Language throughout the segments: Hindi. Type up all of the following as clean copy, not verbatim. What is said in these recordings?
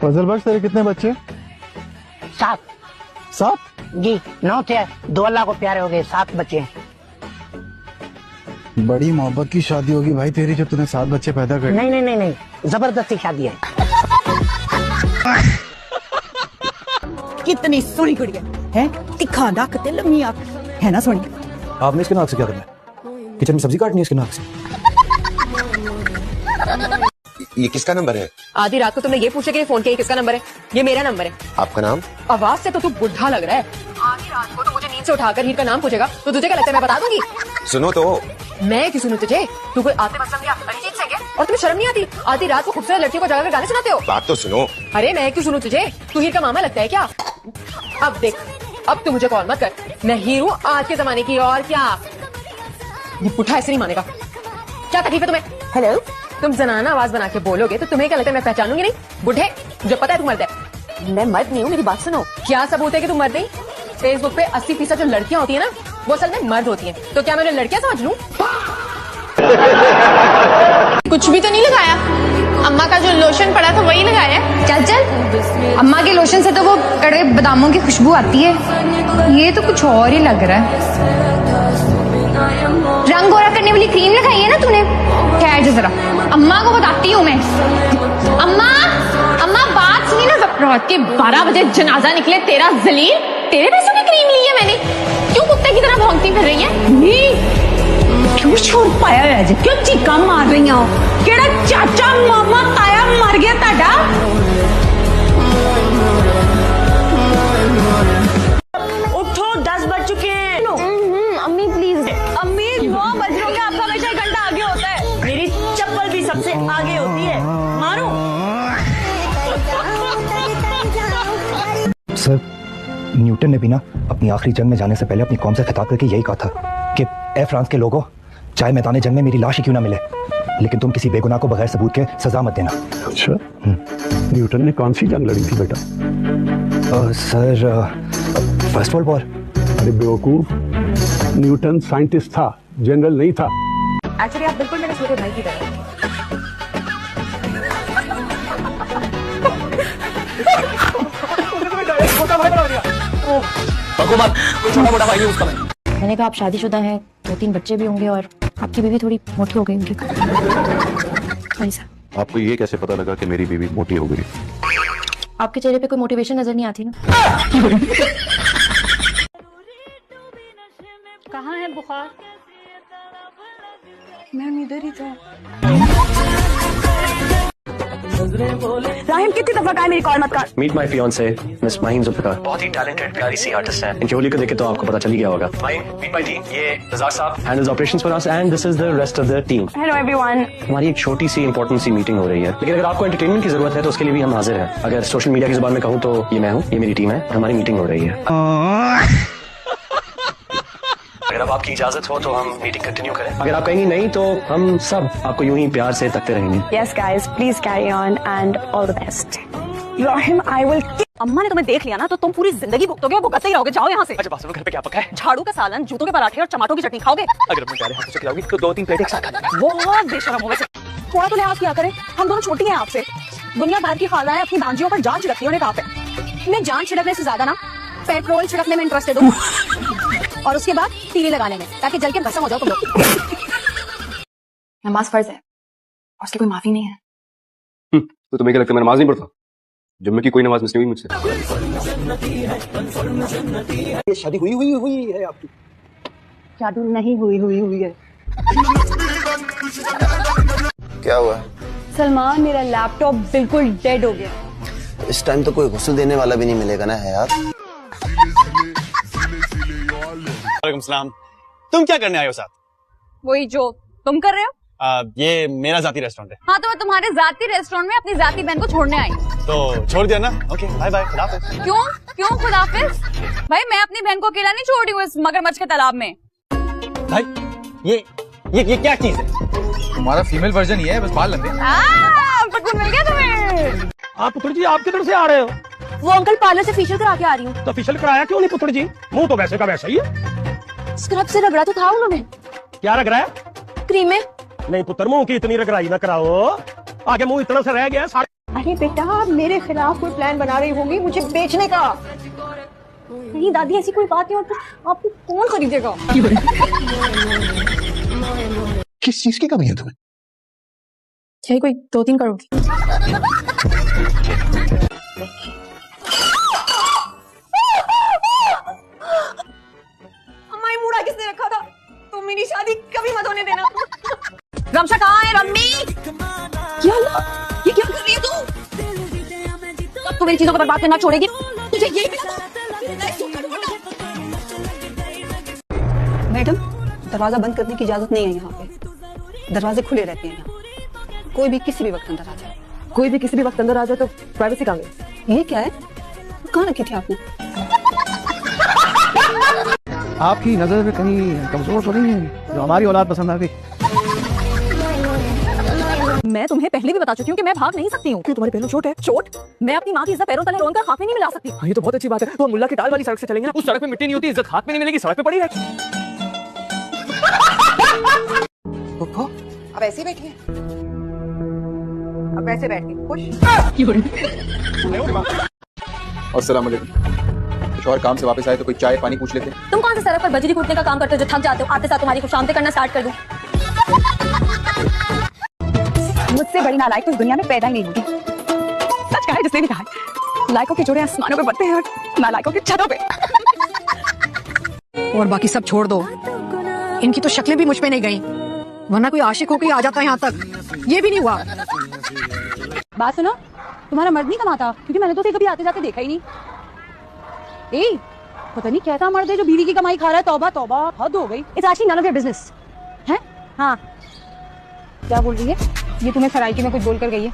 फजल बख्श तेरे कितने बच्चे? 7। 7? जी 9 थे, 2 अल्लाह को प्यारे हो गए, 7 बच्चे हैं। बड़ी मोहब्बत की शादी होगी भाई तेरी जो तूने 7 बच्चे पैदा कर। नहीं नहीं नहीं नहीं, जबरदस्ती शादी है। कितनी सोहनी कुड़ी है, तिखा नक ते लम्मी आंख है ना सोहनी। आपने इसके नाक से क्या करना है? किचन में सब्जी काटनी है इसके नाक से। ये किसका नंबर है? आधी रात को तुमने ये पूछा कि फोन किया किसका नंबर है? ये मेरा नंबर है। आपका नाम? आवाज से तो तू बुढ़ा लग रहा है। आधी रात को तो मुझे नींद से उठाकर हीर का नाम पूछेगा तो तुझे क्या लगता है मैं बता दूंगी? सुनो तो। मैं क्यों सुनूं तुझे? तू कोई आतिफ असलम या अरिजीत सिंह है और तुम्हें शर्म नहीं आती? आधी रात को खूबसूरत लड़कियों को जगाकर गाने सुनाते हो। बात तो सुनो। अरे मैं क्यों सुनूं तुझे? तू हीर का मामा लगता है क्या? अब देख, अब तू मुझे कॉल मत कर। मैं हीर हूँ आज के जमाने की, और क्या? ये पुट्ठा ऐसे नहीं मानेगा। क्या तकलीफ है तुम्हें? हेलो, तुम जनाना आवाज बना के बोलोगे तो तुम्हें क्या लगता है मैं पहचानूंगी नहीं? बुढ़े, मुझे पता है तू मर्द है। मैं मर्द नहीं हूँ, मेरी बात सुनो। क्या सबूत है कि तुम मर्द नहीं? फेसबुक पे 80% जो लड़कियां होती है ना, वो असल में मर्द होती हैं। तो क्या मैं उन्हें लड़कियां समझ लूं? कुछ भी तो नहीं लगाया। अम्मा का जो लोशन पड़ा था वही लगाया। चल चल, अम्मा के लोशन से तो वो कड़वे बादामों की खुशबू आती है, ये तो कुछ और ही लग रहा है। रंग गोरा करने वाली क्रीम लगाई है ना तूने? ठहर जा जरा, अम्मा को बताती हूँ मैं। अम्मा, अम्मा बात सुनी ना, रात के 12 बजे जनाजा निकले तेरा जलील, तेरे पैसों की क्रीम ली है मैंने। क्यों कुत्ते की तरह भौंकती फिर रही है? क्यों छोड़ पाया है जे? क्यों चीका मार रही हो? केड़ा चाचा मामा ताया मर गया ताड़ा? उठो, 10 बज चुके हैं। अम्मी प्लीज। अम्मी 9 बज रहे होंगे, आपका हमेशा 1 घंटा आगे होता है। मेरी चप्पल भी सबसे आगे होती है। मारो। सर, न्यूटन ने भी ना अपनी आखिरी जंग में जाने से पहले अपनी कौम से खिताब करके यही कहा था कि ए फ्रांस के लोगों, चाहे मैदान जंग में मेरी लाश ही क्यों ना मिले, लेकिन तुम किसी बेगुनाह को बगैर सबूत के सजा मत देना। अच्छा, न्यूटन ने कौन सी जंग लड़ी थी बेटा? Sir, first world war. अरे बेवकूफ, न्यूटन साइंटिस्ट था, जनरल नहीं था। एक्चुअली आप बिल्कुल मेरे छोटे भाई की तरह। मैंने कहा आप शादीशुदा हैं, 2-3 बच्चे भी होंगे और आपकी बीवी थोड़ी मोटी हो गई होगी। आपको ये कैसे पता लगा कि मेरी बीवी मोटी हो गई? आपके चेहरे पे कोई मोटिवेशन नजर नहीं आती ना। कहाँ है बुखार? मैं इधर ही था। राहिम कितनी दफा कहा मेरी कॉल मत कर। Meet my fiancee miss Maheen Zulfiqar, बहुत ही टैलेंटेड प्यारी सी आर्टिस्ट है। इनकी होली को देख के तो आपको पता चल ही गया होगा। मीट माय टीम, ये रज़ाक साहब handles operations for us and this is the rest of the team. Hello everyone. हमारी एक छोटी सी इंपॉर्टेंट सी मीटिंग हो रही है, लेकिन अगर आपको एंटरटेनमेंट की जरूरत है तो उसके लिए भी हम हाजिर हैं। अगर सोशल मीडिया की जुबान में कहूँ तो ये मैं हूँ, ये मेरी टीम है और हमारी मीटिंग हो रही है। अगर अब आपकी इजाजत हो तो हम मीटिंग कंटिन्यू करें। अगर आप कहेंगी नहीं तो हम सब आपको यूं ही प्यार से तकते रहेंगे। Yes guys, please carry on and all the best. Rahim, I will. अम्मा ने तुम्हें देख लिया ना तो तुम पूरी जिंदगी भुगतोगे और भुगतते ही रहोगे। जाओ यहाँ से। अच्छा बात सुनो, घर पे क्या पका है? झाड़ू का सालन, जूतों के पराठे और टमाटो की चटनी खाओगे? अगर अपने प्यारे हाथों से खिलाओगी तो 2-3 प्लेट एक साथ खा लेंगे। बहुत बेशरम हो वैसे। थोड़ा तो लिहाज किया करें, हम दोनों छोटी हैं आपसे। दुनिया भर की खालाएं अपनी भांजियों पर जान छिड़कती है, उन्हें कहा पे मैं जान छिड़कने से ज्यादा ना पेट्रोल छिड़कने में इंटरेस्टेड हूँ और उसके बाद तीली लगाने में, ताकि जल के भस्म हो जाओ तुम लोग। नमाज फर्ज है और उसकी कोई माफी नहीं है। तो तुम्हें क्या लगता है मैं नमाज नहीं पढ़ता? जुम्मे की कोई नमाज मिस नहीं हुई मुझसे। ये शादी हुई है आपकी? जादू नहीं हुई है। क्या हुआ? सलमान, मेरा लैपटॉप बिल्कुल डेड हो गया। इस टाइम तो कोई गुस्ल देने वाला भी नहीं मिलेगा ना है यार। वालेकुम सलाम। तुम क्या करने आए हो साथ? वही जो तुम कर रहे हो। ये मेरा जाती रेस्टोरेंट है। हाँ तो मैं तुम्हारे जाती रेस्टोरेंट में अपनी जाती बहन को छोड़ने आई। तो छोड़ दिया ना? ओके बाय बाय, खुदा हाफिज। क्यों खुदाफिज? भाई मैं अपनी बहन को अकेला नहीं छोड़ रही हूँ इस मगरमच्छ के तालाब में। भाई ये क्या चीज है? तुम्हारा फीमेल वर्जन ये है, बस बाल लंबे। पटकून मिल गया तुम्हें। आप पुत्र जी आप किधर से आ रहे हो? वो अंकल पार्लर से फेशियल करा के आ रही हूँ। तो फेशियल कराया क्यों नहीं पुत्र जी? मुंह तो वैसे का वैसा ही है। स्क्रब से रगड़ा तो था उन्होंने। क्या रग रहा है? क्रीम में। नहीं पुत्र, मुंह की इतनी रगड़ाई ना कराओ, आगे मुंह इतना सा रह गया। अरे बेटा, मेरे खिलाफ कोई प्लान बना रही होगी मुझे बेचने का। नहीं दादी, ऐसी कोई बात नहीं और तो आपको कौन खरीदेगा? किस चीज की कमी है तुम्हें? चाहिए कोई 2-3 करोड़ की। अम्मा, ये मूड़ा किसने रखा था? तुम मेरी शादी कभी मत होने देना। रमशा कहाँ है? रम्मी, क्या हुआ? ये क्या कर रही है तू? अब तो मेरी चीजों को बर्बाद करना छोड़ेगी। तुझे यही मिला था? मैडम, दरवाजा बंद करने की इजाजत नहीं है यहाँ पे। दरवाजे खुले रहते हैं यहाँ। कोई भी किसी भी वक्त अंदर आ जाए। कोई भी किसी भी वक्त अंदर आ जाए तो प्राइवेसी कहाँ गई? ये क्या है? कहाँ रखी थी आपने? आपकी नजर में कहीं कमजोर तो नहीं है जो हमारी औलाद पसंद आ गई? मैं तुम्हें पहले भी बता चुकी हूँ कि मैं भाग नहीं सकती हूँ। क्यों, तुम्हारी पहले चोट है? चोट? मैं अपनी माँ की इज्जत पैरों तले रोनकर हाथ में नहीं मिला सकती। ये तो बहुत अच्छी बात है। तो हम मुल्ला की टाल वाली सड़क से चलेंगे ना। उस सड़क पे मिट्टी नहीं होती, इज्जत हाथ में नहीं मिलेगी, सड़क पे पड़ी है। अब ऐसे बैठिए, अब ऐसे बैठ के खुश। अस्सलाम वालेकुम। कुछ और काम से वापस आए तो कोई चाय पानी पूछ लेते। तुम कौन से सड़क पर बजरी कूटने का काम करते हो जो थक जाते हो? आते साथ तुम्हारी को शांति करना स्टार्ट कर दूं? मुझसे बड़ी नालायक तो इस दुनिया में पैदा ही नहीं होगी। सच कहा है जिसने भी कहा है, लायकों के जोड़े आसमानों पे बढ़ते हैं और नालायकों की छतों पे। और बाकी सब छोड़ दो, इनकी तो शक्लें भी मुझ पे नहीं गई, वरना कोई आशिक होकर आ जाता है यहाँ तक। ये भी नहीं हुआ। बात सुनो, तुम्हारा मर्द नहीं कमाता, क्योंकि मैंने तो उसे कभी आते जाते देखा ही नहीं। ए, पता नहीं कैसा मर्द है जो बीवी की कमाई खा रहा है। तौबा तौबा, हद हो गई। It's actually none of your business है। हाँ, क्या बोल रही है ये? तुम्हें सराइकी में कुछ बोल कर गई है?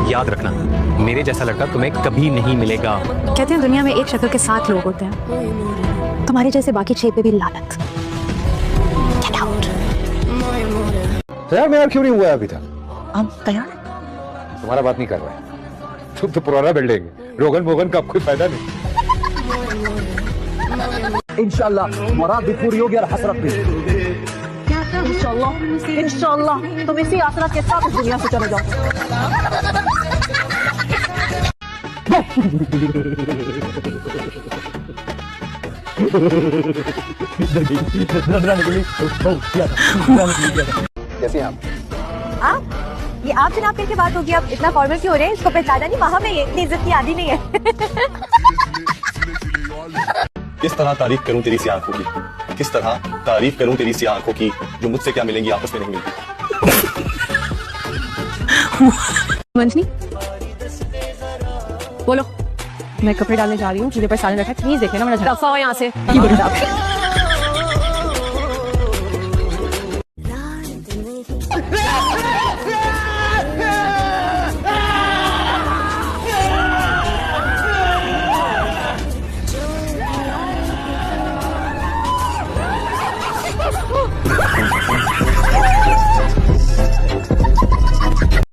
याद रखना, मेरे जैसा लड़का तुम्हें कभी नहीं मिलेगा। कहते हैं दुनिया में एक शक्ल के 7 लोग होते हैं, तुम्हारे जैसे बाकी 6 पे भी लानत। Get out. तैयार में यार क्यों नहीं हुआ अभी तक? हम तैयार। तुम्हारा बात नहीं कर रहा है। तुम तो पुराना बिल्डिंग, रोगन भोगन का कोई फायदा नहीं। इंशाल्लाह मुराद भी पूरी होगी और हसरत भी। इंशाल्लाह, इंशाल्लाह तुम इसी आसरा के साथ इस दुनिया से चले जाओ। कैसे आप? ये आप जनाब करके बात होगी, अब इतना फॉर्मल क्यों हो रहे हैं? इसको पहचाना नहीं, वहां में ये इतनी इज्जत की आदी नहीं है। किस तरह तारीफ करूं तेरी सी आंखों की, किस तरह तारीफ करूं तेरी सी आंखों की, जो मुझसे क्या मिलेंगी आपस में नहीं मिलती। मंजनी, बोलो। मैं कपड़े डालने जा रही हूँ, मुझे पर साले रखा है, प्लीज देख लेना मेरा। दफा हो यहाँ से।